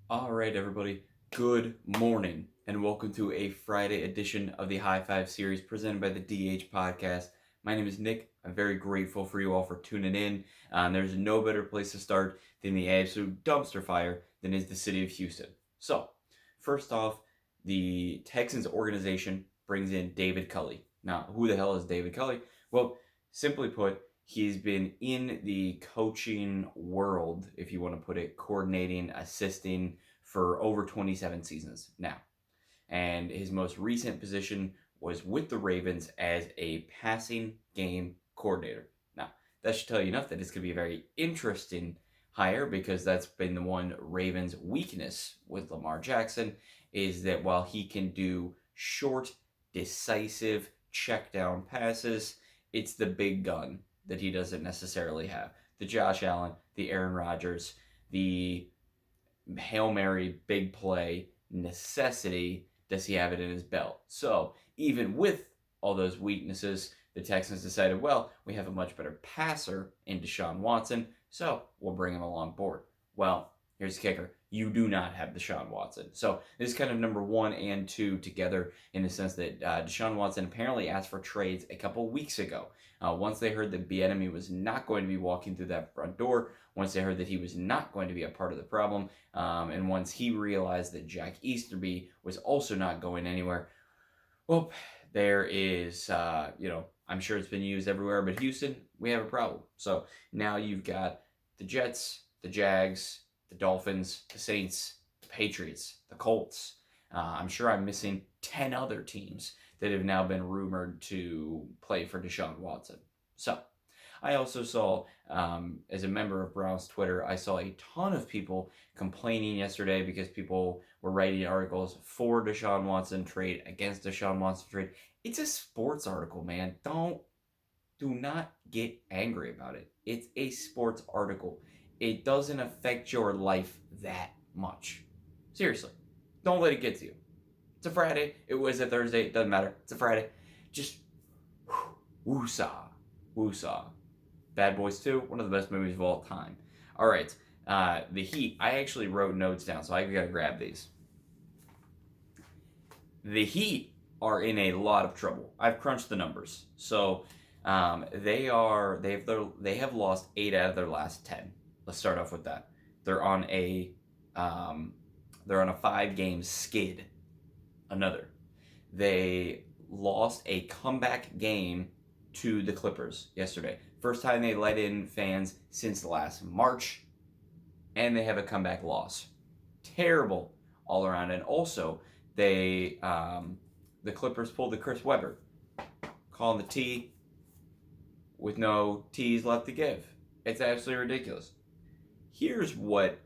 All right, everybody. Good morning, and welcome to a Friday edition of the High Five series presented by the DH Podcast. My name is Nick. I'm very grateful for you all for tuning in. There's no better place to start than the absolute dumpster fire than is the city of Houston. So, first off, the Texans organization brings in David Culley. Now, who the hell is David Culley? Well, simply put, he's been in the coaching world, if you want to put it, coordinating, assisting for over 27 seasons now. And his most recent position was with the Ravens as a passing game coordinator. Now, that should tell you enough that it's going to be a very interesting hire because that's been the one Ravens' weakness with Lamar Jackson is that while he can do short, decisive check down passes, it's the big gun that he doesn't necessarily have. The Josh Allen, the Aaron Rodgers, the Hail Mary, big play, necessity, does he have it in his belt? So, even with all those weaknesses, the Texans decided, well, we have a much better passer in Deshaun Watson, so we'll bring him along board. Well, here's the kicker. You do not have Deshaun Watson. So this is kind of number one and two together in the sense that Deshaun Watson apparently asked for trades a couple weeks ago. Once they heard that Bieniemy was not going to be walking through that front door, once they heard that he was not going to be a part of the problem, and once he realized that Jack Easterby was also not going anywhere, well, there is, I'm sure it's been used everywhere, but Houston, we have a problem. So now you've got the Jets, the Jags, the Dolphins, the Saints, the Patriots, the Colts. I'm sure I'm missing 10 other teams that have now been rumored to play for Deshaun Watson. So I also saw, as a member of Browns Twitter, I saw a ton of people complaining yesterday because people were writing articles for Deshaun Watson trade, against Deshaun Watson trade. It's a sports article, man. Do not get angry about it. It's a sports article. It doesn't affect your life that much. Seriously, don't let it get to you. It's a Friday. It was a Thursday. It doesn't matter. It's a Friday. Just woosah, woosah. Bad Boys 2, one of the best movies of all time. All right, the Heat. I actually wrote notes down, so I gotta grab these. The Heat are in a lot of trouble. I've crunched the numbers, so they have lost 8 out of their last 10. Let's start off with that. They're on a um, they're on a 5 game skid. Another, they lost a comeback game to the Clippers yesterday. First time they let in fans since last March, and they have a comeback loss. Terrible all around. And also, the Clippers pulled the Chris Webber, calling the T with no T's left to give. It's absolutely ridiculous. Here's what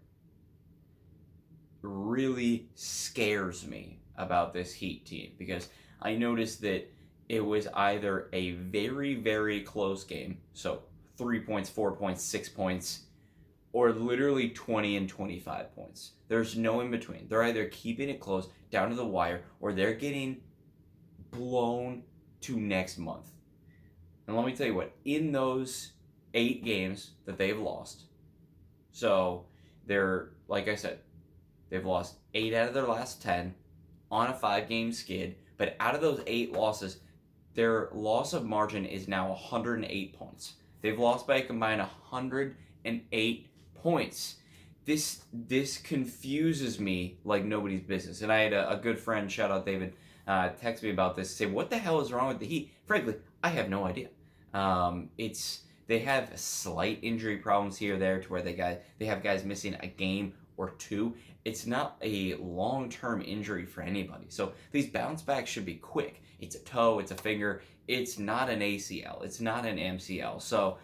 really scares me about this Heat team because I noticed that it was either a very, very close game, so 3 points, 4 points, 6 points, or literally 20 and 25 points. There's no in between. They're either keeping it close down to the wire or they're getting blown to next month. And let me tell you what, in those 8 games that they've lost, so they're, like I said, they've lost 8 out of their last 10 on a 5 game skid, but out of those 8 losses, their loss of margin is now 108 points. They've lost by a combined 108 points. This confuses me like nobody's business. And I had a good friend, shout out David, text me about this, say, what the hell is wrong with the Heat? Frankly, I have no idea. They have slight injury problems here or there to where they have guys missing a game or two. It's not a long-term injury for anybody. So these bounce backs should be quick. It's a toe, it's a finger. It's not an ACL. It's not an MCL. So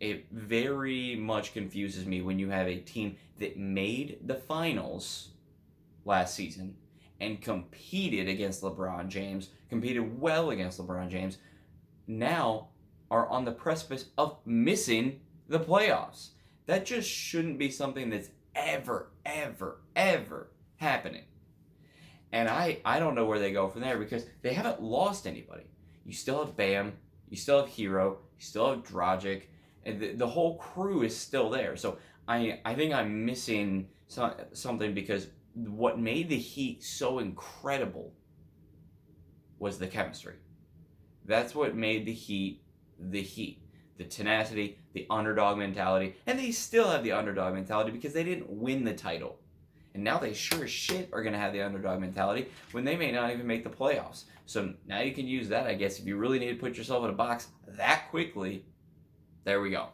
it very much confuses me when you have a team that made the finals last season and competed against LeBron James, competed well against LeBron James, now are on the precipice of missing the playoffs. That just shouldn't be something that's ever happening. And I don't know where they go from there because they haven't lost anybody. You still have Bam, you still have Hero, you still have Dragic, and the whole crew is still there. So I think I'm missing something, because what made the Heat so incredible was the chemistry. That's what made the Heat the Heat. The tenacity, the underdog mentality, and they still have the underdog mentality because they didn't win the title. And now they sure as shit are going to have the underdog mentality when they may not even make the playoffs. So now you can use that, I guess, if you really need to put yourself in a box that quickly. There we go.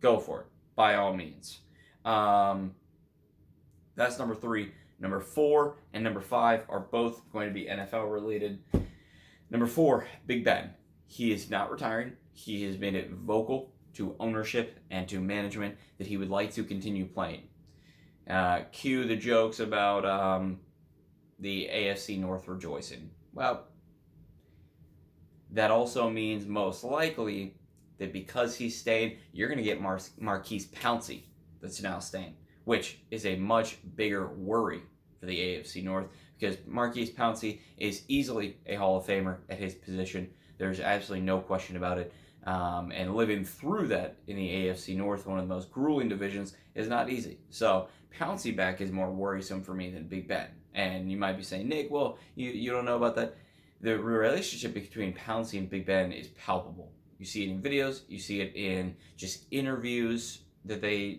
Go for it, by all means. That's number 3. Number 4 and number 5 are both going to be NFL related. Number 4, Big Ben. He is not retiring. He has made it vocal to ownership and to management that he would like to continue playing. Cue the jokes about the AFC North rejoicing. Well, that also means most likely that because he's staying, you're going to get Maurkice Pouncey that's now staying, which is a much bigger worry for the AFC North, because Maurkice Pouncey is easily a Hall of Famer at his position. There's absolutely no question about it. And living through that in the AFC North, one of the most grueling divisions, is not easy. So Pouncey back is more worrisome for me than Big Ben. And you might be saying, Nick, well, you don't know about that. The relationship between Pouncey and Big Ben is palpable. You see it in videos. You see it in just interviews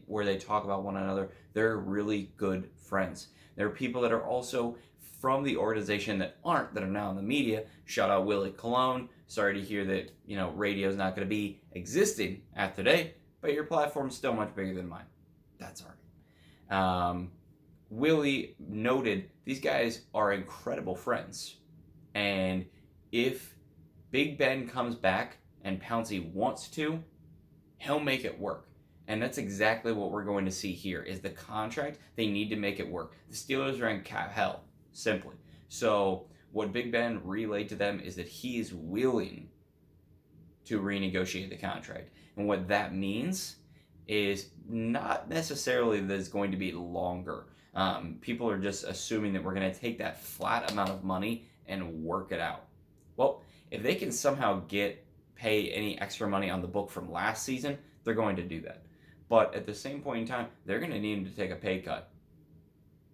where they talk about one another. They're really good friends. There are people that are also from the organization that are now in the media. Shout out Willie Colon. Sorry to hear that radio is not going to be existing after today, but your platform is still much bigger than mine. That's all right. Willie noted these guys are incredible friends, and if Big Ben comes back and Pouncey wants to, he'll make it work. And that's exactly what we're going to see here, is the contract. They need to make it work. The Steelers are in cap hell, simply. So what Big Ben relayed to them is that he is willing to renegotiate the contract. And what that means is not necessarily that it's going to be longer. People are just assuming that we're going to take that flat amount of money and work it out. Well, if they can somehow pay any extra money on the book from last season, they're going to do that. But at the same point in time, they're going to need him to take a pay cut.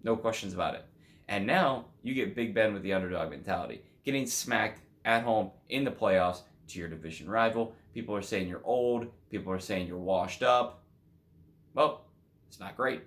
No questions about it. And now you get Big Ben with the underdog mentality, getting smacked at home in the playoffs to your division rival. People are saying you're old. People are saying you're washed up. Well, it's not great.